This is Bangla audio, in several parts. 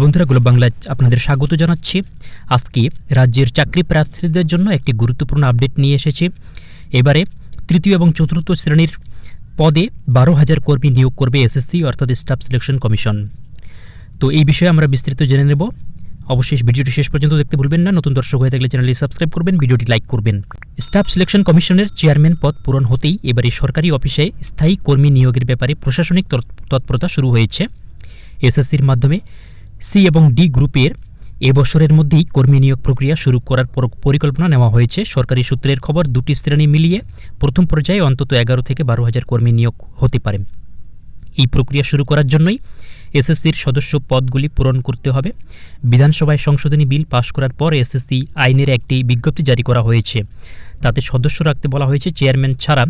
বন্ধুরা, গ্লোব বাংলায় আপনাদের স্বাগত জানাচ্ছি। আজকে রাজ্যের চাকরি প্রার্থীদের জন্য একটি গুরুত্বপূর্ণ আপডেট নিয়ে এসেছি। এবারে তৃতীয় এবং চতুর্থ শ্রেণীর পদে 12,000 কর্মী নিয়োগ করবে এসএসসি অর্থাৎ স্টাফ সিলেকশন কমিশন। তো এই বিষয়ে আমরা বিস্তারিত জেনে নেব। অবশ্যই ভিডিওটি শেষ পর্যন্ত দেখতে ভুলবেন না। নতুন দর্শক হয়ে থাকলে চ্যানেলটি সাবস্ক্রাইব করবেন, ভিডিওটি লাইক করবেন। স্টাফ সিলেকশন কমিশনের চেয়ারম্যান পদ পূরণ হতেই এবারে সরকারি অফিসে স্থায়ী কর্মী নিয়োগের ব্যাপারে প্রশাসনিক তৎপরতা শুরু হয়েছে। এসএসসির মাধ্যমে সি এবং ডি গ্রুপের এবছরের মধ্যেই কর্মী নিয়োগ প্রক্রিয়া শুরু করার পরিকল্পনা নেওয়া হয়েছে। সরকারি সূত্রের খবর, দুটি শ্রেণী মিলিয়ে প্রথম পর্যায়ে অন্তত 11 থেকে 12,000 কর্মী নিয়োগ হতে পারে। এই প্রক্রিয়া শুরু করার জন্যই এসএসসির সদস্য পদগুলি পূরণ করতে হবে। বিধানসভায় সংশোধনী বিল পাশ করার পর এসএসসি আইনের একটি বিজ্ঞপ্তি জারি করা হয়েছে। তাতে সদস্য রাখতে বলা হয়েছে। চেয়ারম্যান ছাড়া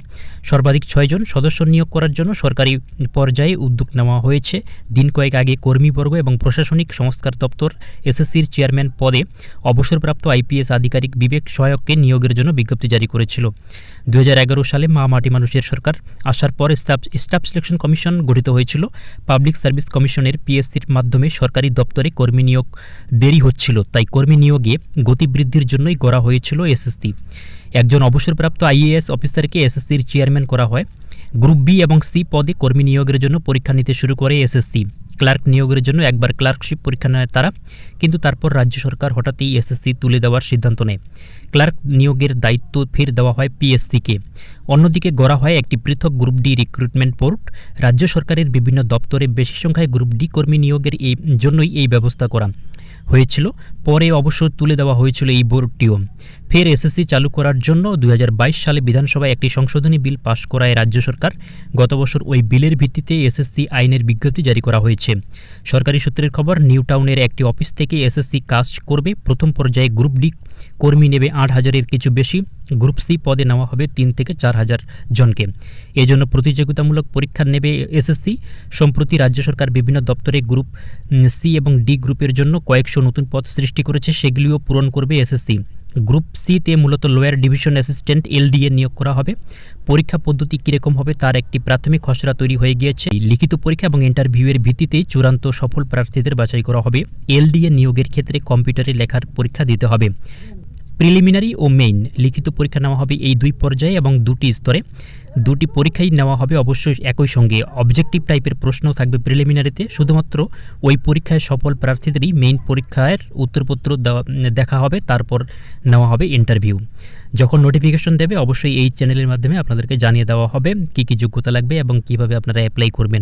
সর্বাধিক 6 জন সদস্য নিয়োগ করার জন্য সরকারি পর্যায়ে উদ্যোগ নেওয়া হয়েছে। দিন কয়েক আগে কর্মীবর্গ এবং প্রশাসনিক সংস্কার দপ্তর এসএসসির চেয়ারম্যান পদে অবসরপ্রাপ্ত আইপিএস আধিকারিক বিবেক সহায়ককে নিয়োগের জন্য বিজ্ঞপ্তি জারি করেছিল। 2011 সালে মা মাটি মানুষের সরকার আসার পর স্টাফ সিলেকশন কমিশন গঠিত হয়েছিল। পাবলিক সার্ভিস কমিশনের পিএসসির মাধ্যমে সরকারি দপ্তরে কর্মী নিয়োগ দেরি হচ্ছিল, তাই কর্মী নিয়োগে গতি বৃদ্ধির জন্যই গড়া হয়েছিল এসএসসি। একজন অবসরপ্রাপ্ত আইএএস অফিসারকে এসএসসির চেয়ারম্যান করা হয়। গ্রুপ বি এবং সি পদে কর্মী নিয়োগের জন্য পরীক্ষা নিতে শুরু করে এসএসসি। ক্লার্ক নিয়োগের জন্য একবার ক্লার্কশিপ পরীক্ষা নেয় তারা, কিন্তু তারপর রাজ্য সরকার হঠাৎই এসএসসি তুলে দেওয়ার সিদ্ধান্ত নেয়। ক্লার্ক নিয়োগের দায়িত্ব ফের দেওয়া হয় পিএসসিকে। অন্যদিকে গড়া হয় একটি পৃথক গ্রুপ ডি রিক্রুটমেন্ট বোর্ড। রাজ্য সরকারের বিভিন্ন দপ্তরে বেশি সংখ্যায় গ্রুপ ডি কর্মী নিয়োগের জন্যই এই ব্যবস্থা করা হয়েছিল। পরে অবশ্য তুলে দেওয়া হয়েছিল এই বোর্ডটিও। ফের এসএসসি চালু করার জন্য 2022 সালে বিধানসভায় একটি সংশোধনী বিল পাশ করায় রাজ্য সরকার। গত বছর ওই বিলের ভিত্তিতে এসএসসি আইনের বিজ্ঞপ্তি জারি করা হয়েছে। সরকারি সূত্রের খবর, নিউ টাউনের একটি অফিস থেকে এসএসসি কাজ করবে। প্রথম পর্যায়ে গ্রুপ ডি কর্মী নেবে 8,000-এর কিছু বেশি। গ্রুপ সি পদে নেওয়া হবে 3 থেকে 4,000 জনকে। এজন্য প্রতিযোগিতামূলক পরীক্ষা নেবে এসএসসি। সম্প্রতি রাজ্য সরকার বিভিন্ন দপ্তরে গ্রুপ সি এবং ডি গ্রুপের জন্য কয়েকশো নতুন পদ সৃষ্টি করেছে, সেগুলিও পূরণ করবে এসএসসি। গ্রুপ সিতে মূলত লোয়ার ডিভিশন অ্যাসিস্ট্যান্ট এলডিএ নিয়োগ করা হবে। পরীক্ষা পদ্ধতি কীরকম হবে তার একটি প্রাথমিক খসড়া তৈরি হয়ে গিয়েছে। লিখিত পরীক্ষা এবং ইন্টারভিউয়ের ভিত্তিতেই চূড়ান্ত সফল প্রার্থীদের বাছাই করা হবে। এলডিএ নিয়োগের ক্ষেত্রে কম্পিউটারে লেখার পরীক্ষা দিতে হবে। প্রিলিমিনারি ও মেইন লিখিত পরীক্ষা নেওয়া হবে এই 2 পর্যায়ে এবং 2টি স্তরে। 2টি পরীক্ষাই নেওয়া হবে অবশ্যই একই সঙ্গে। অবজেক্টিভ টাইপের প্রশ্ন থাকবে প্রিলিমিনারিতে। শুধুমাত্র ওই পরীক্ষায় সফল প্রার্থীদেরই মেইন পরীক্ষার উত্তরপত্র দেখা হবে, তারপর নেওয়া হবে ইন্টারভিউ। যখন নোটিফিকেশন দেবে অবশ্যই এই চ্যানেলের মাধ্যমে আপনাদেরকে জানিয়ে দেওয়া হবে কী কী যোগ্যতা লাগবে এবং কীভাবে আপনারা অ্যাপ্লাই করবেন।